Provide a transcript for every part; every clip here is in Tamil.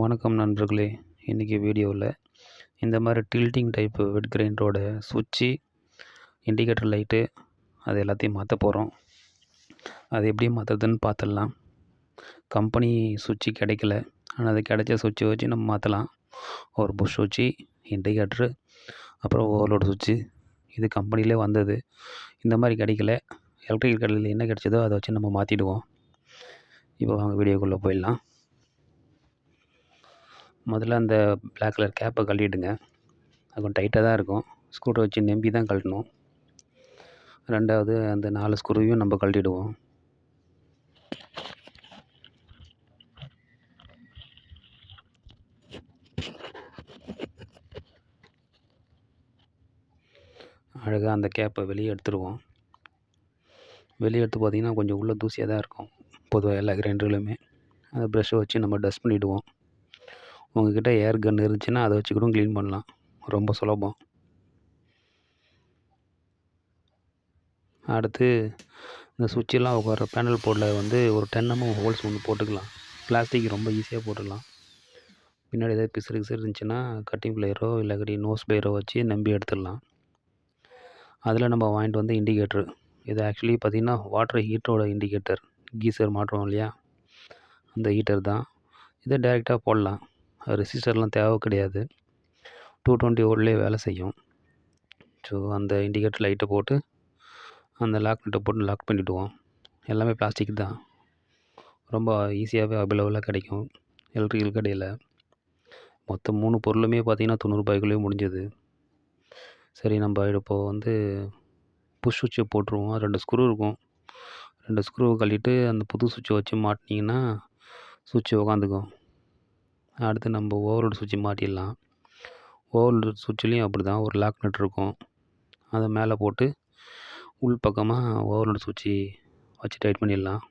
வணக்கம் நண்பர்களே. இன்றைக்கி வீடியோவில் இந்த மாதிரி டில்ட்டிங் டைப்பு வெட் கிரைண்டரோட சுவிட்சு, இண்டிகேட்டர் லைட்டு அது எல்லாத்தையும் மாற்ற போகிறோம். அது எப்படி மாற்றுறதுன்னு பார்த்துடலாம். கம்பெனி சுவிட்சு கிடைக்கல, ஆனால் அது கிடைச்ச சுவிட்சை வச்சு நம்ம மாற்றலாம். ஒரு புஷ் சுவிட்சு, இண்டிகேட்ரு, அப்புறம் ஓவர்லோட் சுவிட்சு. இது கம்பெனிலே வந்தது. இந்த மாதிரி கிடைக்கல, எலக்ட்ரிக்கல் கடையில் என்ன கிடைச்சதோ அதை வச்சு நம்ம மாற்றிடுவோம். இப்போ வாங்க வீடியோக்குள்ளே போயிடலாம். முதல்ல அந்த பிளாக் கலர் கேப்பை கழட்டிடுங்க. அது கொஞ்சம் டைட்டாக தான் இருக்கும். ஸ்க்ரூ வச்சு நம்பி தான் கழட்டணும். ரெண்டாவது அந்த 4 ஸ்க்ரூவையும் நம்ம கழட்டிடுவோம். அழகாக அந்த கேப்பை வெளியே எடுத்துடுவோம். வெளியே எடுத்து பார்த்திங்கன்னா கொஞ்சம் உள்ளே தூசியாக தான் இருக்கும் பொதுவாக எல்லா கிரைண்டர்லையுமே. அந்த ப்ரெஷ்ஷை வச்சு நம்ம டஸ்ட் பண்ணிவிடுவோம். உங்கள்கிட்ட ஏர் கன் இருந்துச்சுன்னா அதை வச்சு கூட க்ளீன் பண்ணலாம். ரொம்ப சுலபம். அடுத்து இந்த சுவிட்செல்லாம் உட்கார பேனல் போர்டில் வந்து ஒரு 10 mm ஹோல்ஸ் ஒன்று போட்டுக்கலாம். பிளாஸ்டிக் ரொம்ப ஈஸியாக போட்டுடலாம். பின்னாடி ஏதாவது பிசுறு இருந்துச்சுன்னா கட்டிங் பிளேயரோ இல்லாட்டி நோஸ் பிளேயரோ வச்சு நம்பி எடுத்துடலாம். அதில் நம்ம வாங்கிட்டு வந்து இண்டிகேட்டர், இது ஆக்சுவலி பார்த்திங்கன்னா வாட்டர் ஹீட்டரோட இண்டிகேட்டர், கீசர் மாட்டுறோம் இல்லையா, அந்த ஹீட்டர் தான். இதை டைரெக்டாக போடலாம். ரெசிஸ்டர்லாம் தேவை கிடையாது. 220 வோல்ட்லேயே வேலை செய்யும். ஸோ அந்த இண்டிகேட்டர் லைட்டை போட்டு அந்த லாக் நட்டை போட்டு லாக் பண்ணிவிடுவோம். எல்லாமே பிளாஸ்டிக் தான். ரொம்ப ஈஸியாகவே அவைலபிளாக கிடைக்கும் எலக்ட்ரிக்கல் கடையில். மொத்தம் 3 பொருளுமே பார்த்திங்கன்னா 90 ரூபாய்க்குள்ளேயே முடிஞ்சது. சரி, நம்ம இப்போது வந்து புஷ் சுவிட்சை போட்டுருவோம். 2 ஸ்க்ரூ இருக்கும். 2 ஸ்க்ரூவை கழட்டிட்டு அந்த புது சுவிட்சை வச்சு மாட்டினீங்கன்னா சுவிட்சு உக்காந்துக்கும். அடுத்து நம்ம ஓவர்லோட் சுவிட்சு மாட்டிடலாம். ஓவர்லோட் சுவிட்சுலேயும் அப்படி தான் ஒரு லாக் நட் இருக்கும். அதை மேலே போட்டு உள் பக்கமாக ஓவர்லோட் சுவிட்சு வச்சு டைட் பண்ணிடலாம்.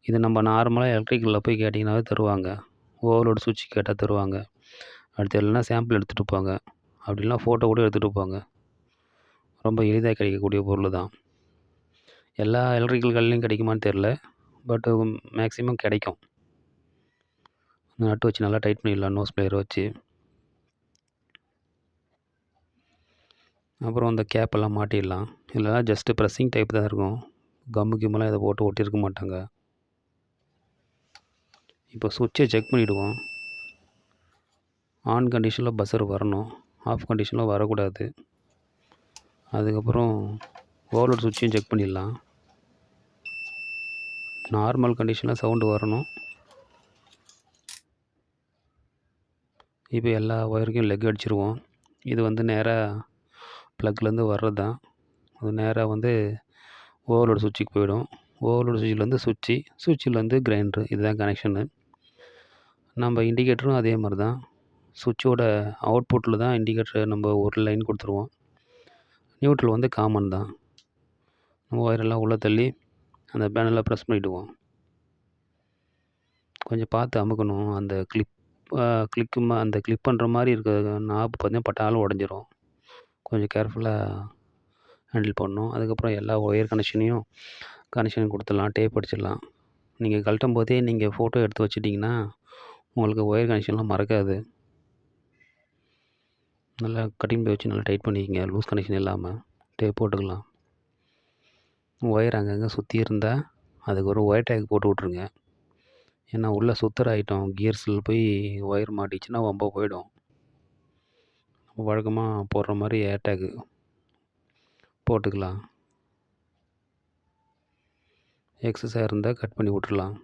இது நம்ம நார்மலாக எலக்ட்ரிக்கலில் போய் கேட்டிங்கனாவே தருவாங்க. ஓவர்லோட் சுவிட்சு கேட்டால் தருவாங்க. அடுத்து இல்லைனா சாம்பிள் எடுத்துகிட்டு போங்க, அப்படின்னா ஃபோட்டோ கூட எடுத்துகிட்டு போங்க. ரொம்ப எளிதாக கிடைக்கக்கூடிய பொருள் தான். எல்லா எலக்ட்ரிக்கல் கடையிலையும் கிடைக்குமான்னு தெரில, பட் மேக்ஸிமம் கிடைக்கும். நட்டு வச்சு நல்லா டைட் பண்ணிடலாம் நோஸ் பிளேயரை வச்சு. அப்புறம் அந்த கேப்பெல்லாம் மாட்டிடலாம். இல்லைனா ஜஸ்ட்டு ப்ரெஸ்ஸிங் டைப் தான் இருக்கும். கிம்மெல்லாம் இதை போட்டு ஒட்டியிருக்க மாட்டாங்க. இப்போ சுவிட்சை செக் பண்ணிவிடுவோம். ஆன் கண்டிஷனில் பஸ்ஸர் வரணும், ஆஃப் கண்டிஷனில் வரக்கூடாது. அதுக்கப்புறம் ஓவர்லோட் சுவிட்சையும் செக் பண்ணிடலாம். நார்மல் கண்டிஷனில் சவுண்டு வரணும். இப்போ எல்லா ஒயருக்கும் லெக் அடிச்சிருவோம். இது வந்து நேராக ப்ளக்லேருந்து வர்றது தான். அது நேராக வந்து ஓவர்லோட் சுவிட்சுக்கு போயிடும். ஓவர்லோட் சுவிட்சிலேருந்து சுவிட்சிலேருந்து கிரைண்டரு, இதுதான் கனெக்ஷனு. நம்ம இண்டிகேட்டரும் அதே மாதிரி தான். சுவிட்சோட அவுட்புட்டில் தான் இண்டிகேட்டரை நம்ம ஒரு லைன் கொடுத்துருவோம். நியூட்ரல் வந்து காமன் தான். நம்ம ஒயரெல்லாம் உள்ளே தள்ளி அந்த பேனலில் ப்ரெஸ் பண்ணிவிடுவோம். கொஞ்சம் பார்த்து அமுக்கணும். அந்த அந்த கிளிப் பண்ணுற மாதிரி இருக்க நாப் பார்த்திங்கன்னா பட்டாலும் உடஞ்சிரும். கொஞ்சம் கேர்ஃபுல்லாக ஹேண்டில் பண்ணணும். அதுக்கப்புறம் எல்லா ஒயர் கனெக்ஷன் கொடுத்துடலாம். டேப் அடிச்சிடலாம். நீங்கள் கழட்டும் போதே நீங்கள் ஃபோட்டோ எடுத்து வச்சிட்டிங்கன்னா உங்களுக்கு ஒயர் கனெக்ஷன்லாம் மறக்காது. நல்லா கட்டிங் பிளேயர் வச்சு நல்லா டைட் பண்ணிக்கங்க. லூஸ் கனெக்ஷன் இல்லாமல் டேப் போட்டுக்கலாம். ஒயர் அங்கங்கே சுற்றி இருந்தால் அதுக்கு ஒரு ஒயர் டேக் போட்டு விட்ருங்க. ஏன்னா உள்ளே சுற்றுற ஐட்டம் கியர்ஸில் போய் ஒயர் மாட்டிச்சுன்னா ரொம்ப போயிடும். வழக்கமாக போடுற மாதிரி ஏர் டேக்கு போட்டுக்கலாம். எக்ஸஸாக இருந்தால் கட் பண்ணி விட்றலாம்.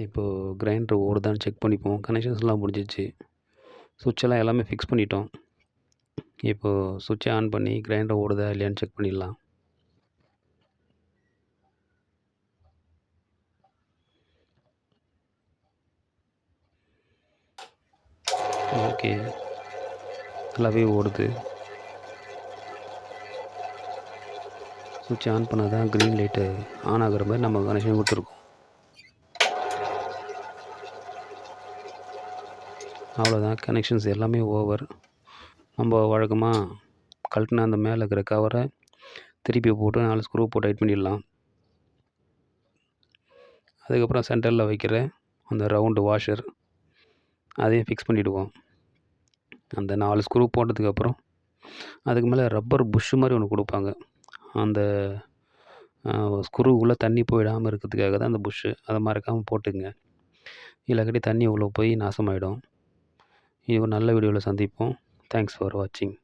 இப்போது கிரைண்டர் ஓடுதான்னு செக் பண்ணிப்போம். கனெக்ஷன்ஸ்லாம் முடிஞ்சிச்சு. சுவிட்செல்லாம் எல்லாமே ஃபிக்ஸ் பண்ணிட்டோம். இப்போது சுவிட்சை ஆன் பண்ணி கிரைண்டர் ஓடுதா இல்லையான்னு செக் பண்ணிடலாம். ஓகே, நல்லாவே ஓடுது. சுவிட்ச் ஆன் பண்ணால் தான் க்ரீன் லைட்டு ஆன் ஆகிற மாதிரி நம்ம கனெக்ஷன் கொடுத்துருக்கோம். அவ்வளோதான், கனெக்ஷன்ஸ் எல்லாமே ஓவர். நம்ம வழக்கமாக கழட்டின அந்த மேலே இருக்கிற கவரை திருப்பி போட்டு 4 ஸ்க்ரூ போட்டு டைட் பண்ணிடலாம். அதுக்கப்புறம் சென்டரில் வைக்கிற அந்த ரவுண்டு வாஷர் அதையும் ஃபிக்ஸ் பண்ணிவிடுவோம். அந்த 4 ஸ்க்ரூ போட்டதுக்கப்புறம் அதுக்கு மேலே ரப்பர் புஷ்ஷு மாதிரி ஒன்று கொடுப்பாங்க. அந்த ஸ்க்ரூ உள்ளே தண்ணி போயிடாமல் இருக்கிறதுக்காக தான் அந்த புஷ்ஷு. அதை மறக்காமல் போட்டுக்கங்க. இல்லாட்டி தண்ணி உள்ளே போய் நாசமாயிடும். இனி ஒரு நல்ல வீடியோவில் சந்திப்போம். தேங்க்ஸ் ஃபார் வாட்சிங்.